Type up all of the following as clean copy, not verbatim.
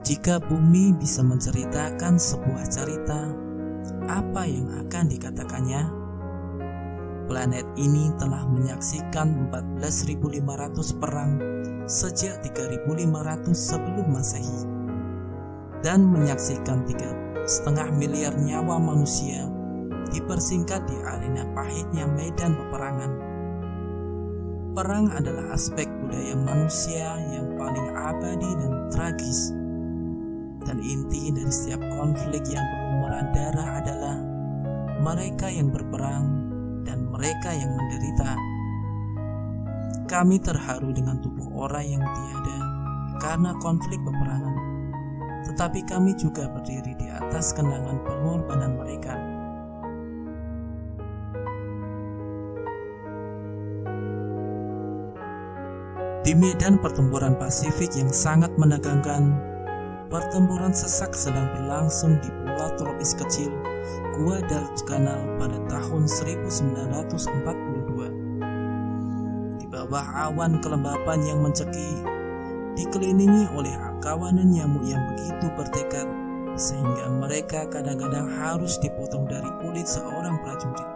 Jika bumi bisa menceritakan sebuah cerita, apa yang akan dikatakannya? Planet ini telah menyaksikan 14.500 perang sejak 3.500 sebelum Masehi, dan menyaksikan 3,5 miliar nyawa manusia dipersingkat di arena pahitnya medan peperangan. Perang adalah aspek budaya manusia yang paling abadi dan tragis. Dan inti dari setiap konflik yang berlumuran darah adalah mereka yang berperang dan mereka yang menderita. Kami terharu dengan tubuh orang yang tiada karena konflik peperangan, tetapi kami juga berdiri di atas kenangan pengorbanan mereka. Di medan pertempuran Pasifik yang sangat menegangkan, pertempuran sesak sedang berlangsung di pulau tropis kecil Guadalcanal pada tahun 1942. Di bawah awan kelembapan yang mencekik, dikelilingi oleh kawanan nyamuk yang begitu bertekad sehingga mereka kadang-kadang harus dipotong dari kulit seorang prajurit.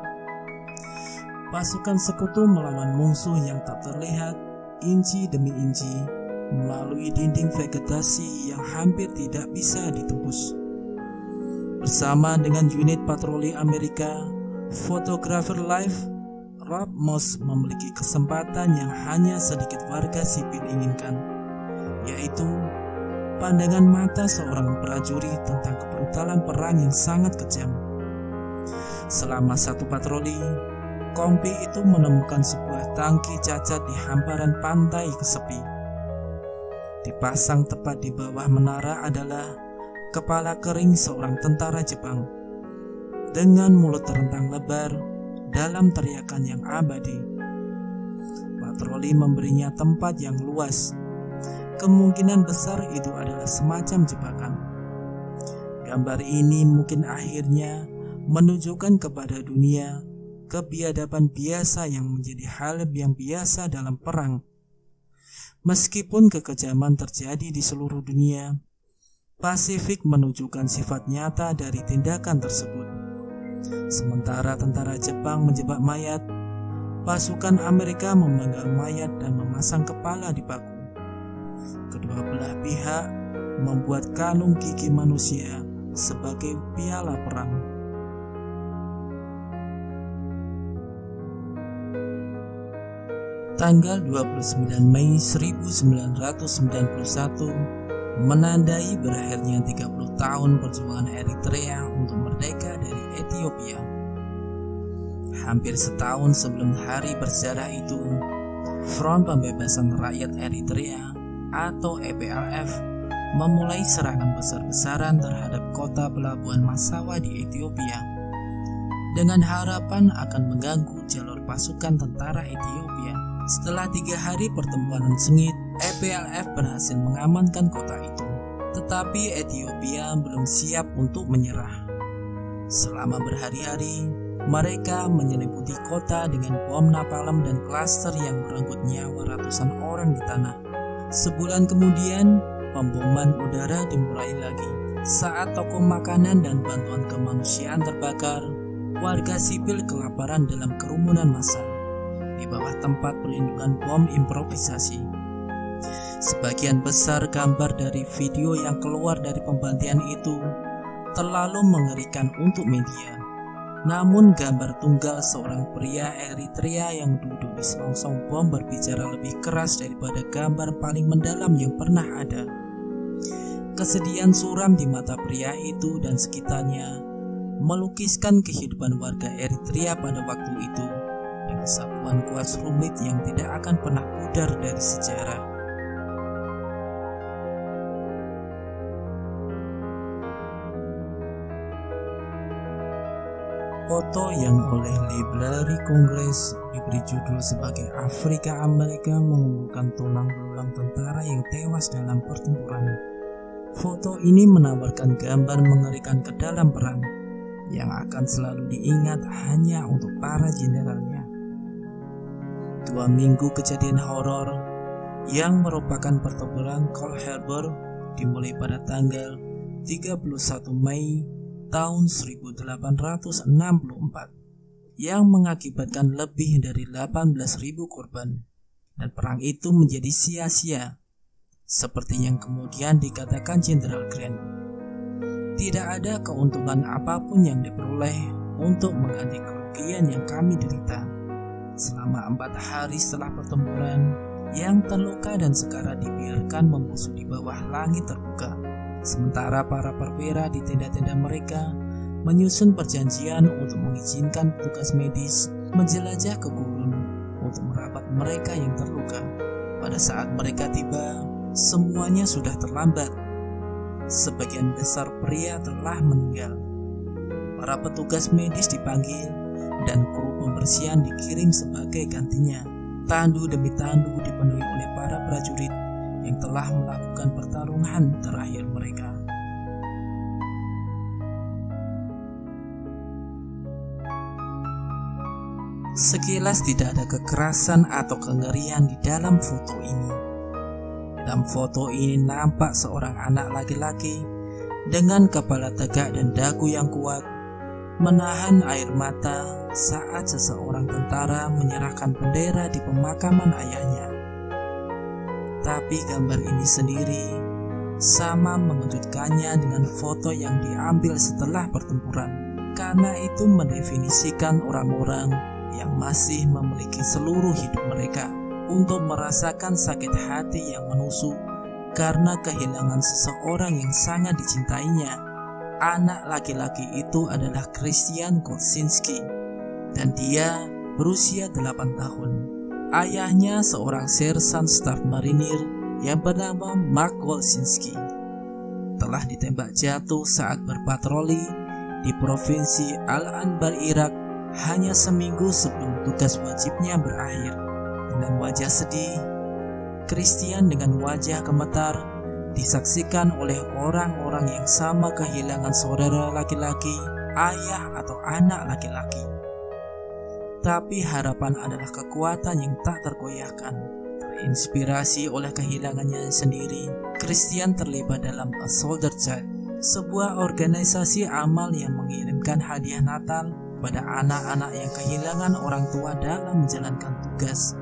Pasukan sekutu melawan musuh yang tak terlihat inci demi inci melalui dinding vegetasi yang hampir tidak bisa ditembus. Bersama dengan unit patroli Amerika, fotografer live Rob Moss memiliki kesempatan yang hanya sedikit warga sipil inginkan, yaitu pandangan mata seorang prajurit tentang kebrutalan perang yang sangat kejam. Selama satu patroli, kompi itu menemukan sebuah tangki cacat di hamparan pantai kesepi. Dipasang tepat di bawah menara adalah kepala kering seorang tentara Jepang dengan mulut terentang lebar dalam teriakan yang abadi. Patroli memberinya tempat yang luas. Kemungkinan besar itu adalah semacam jebakan. Gambar ini mungkin akhirnya menunjukkan kepada dunia kebiadaban biasa yang menjadi hal yang biasa dalam perang. Meskipun kekejaman terjadi di seluruh dunia, Pasifik menunjukkan sifat nyata dari tindakan tersebut. Sementara tentara Jepang menjebak mayat, pasukan Amerika memenggal mayat dan memasang kepala di paku. Kedua belah pihak membuat kalung gigi manusia sebagai piala perang. Tanggal 29 Mei 1991 menandai berakhirnya 30 tahun perjuangan Eritrea untuk merdeka dari Ethiopia. Hampir setahun sebelum hari bersejarah itu, Front Pembebasan Rakyat Eritrea atau EPLF memulai serangan besar-besaran terhadap kota pelabuhan Massawa di Ethiopia dengan harapan akan mengganggu jalur pasukan tentara Ethiopia. Setelah 3 hari pertempuran sengit, EPLF berhasil mengamankan kota itu, tetapi Ethiopia belum siap untuk menyerah. Selama berhari-hari, mereka menyelimuti kota dengan bom napalm dan klaster yang merenggut nyawa ratusan orang di tanah. Sebulan kemudian, pemboman udara dimulai lagi. Saat toko makanan dan bantuan kemanusiaan terbakar, warga sipil kelaparan dalam kerumunan massa di bawah tempat perlindungan bom improvisasi. Sebagian besar gambar dari video yang keluar dari pembantian itu terlalu mengerikan untuk media. Namun gambar tunggal seorang pria Eritrea yang duduk di selongsong bom berbicara lebih keras daripada gambar paling mendalam yang pernah ada. Kesedihan suram di mata pria itu dan sekitarnya melukiskan kehidupan warga Eritrea pada waktu itu dengan satuan kuas rumit yang tidak akan pernah pudar dari sejarah. Foto yang oleh Library Congress diberi judul sebagai Afrika Amerika mengumpulkan tulang belulang tentara yang tewas dalam pertempuran. Foto ini menawarkan gambar mengerikan ke dalam perang yang akan selalu diingat hanya untuk para jenderalnya. 2 minggu kejadian horor yang merupakan pertempuran Cold Harbor dimulai pada tanggal 31 Mei tahun 1864 yang mengakibatkan lebih dari 18.000 korban, dan perang itu menjadi sia-sia seperti yang kemudian dikatakan Jenderal Grant. Tidak ada keuntungan apapun yang diperoleh untuk mengganti kerugian yang kami derita selama 4 hari setelah pertempuran. Yang terluka dan sekarat dibiarkan membusuk di bawah langit terbuka, sementara para perwira di tenda-tenda mereka menyusun perjanjian untuk mengizinkan petugas medis menjelajah ke gurun untuk merawat mereka yang terluka. Pada saat mereka tiba, semuanya sudah terlambat. Sebagian besar pria telah meninggal. Para petugas medis dipanggil dan kru pembersihan dikirim sebagai gantinya. Tandu demi tandu dipenuhi oleh para prajurit yang telah melakukan pertarungan terakhir mereka. Sekilas tidak ada kekerasan atau kengerian di dalam foto ini. Dalam foto ini nampak seorang anak laki-laki dengan kepala tegak dan dagu yang kuat menahan air mata saat seseorang tentara menyerahkan bendera di pemakaman ayahnya. Tapi gambar ini sendiri sama mengejutkannya dengan foto yang diambil setelah pertempuran, karena itu mendefinisikan orang-orang yang masih memiliki seluruh hidup mereka untuk merasakan sakit hati yang menusuk karena kehilangan seseorang yang sangat dicintainya. Anak laki-laki itu adalah Christian Kolczynski dan dia berusia 8 tahun. Ayahnya seorang sersan staf marinir yang bernama Mark Kolczynski telah ditembak jatuh saat berpatroli di provinsi Al-Anbar, Irak, hanya seminggu sebelum tugas wajibnya berakhir. Dengan wajah sedih, Christian dengan wajah gemetar disaksikan oleh orang-orang yang sama kehilangan saudara laki-laki, ayah atau anak laki-laki. Tapi harapan adalah kekuatan yang tak tergoyahkan. Terinspirasi oleh kehilangannya sendiri, Christian terlibat dalam A Soldier Child, sebuah organisasi amal yang mengirimkan hadiah Natal pada anak-anak yang kehilangan orang tua dalam menjalankan tugas.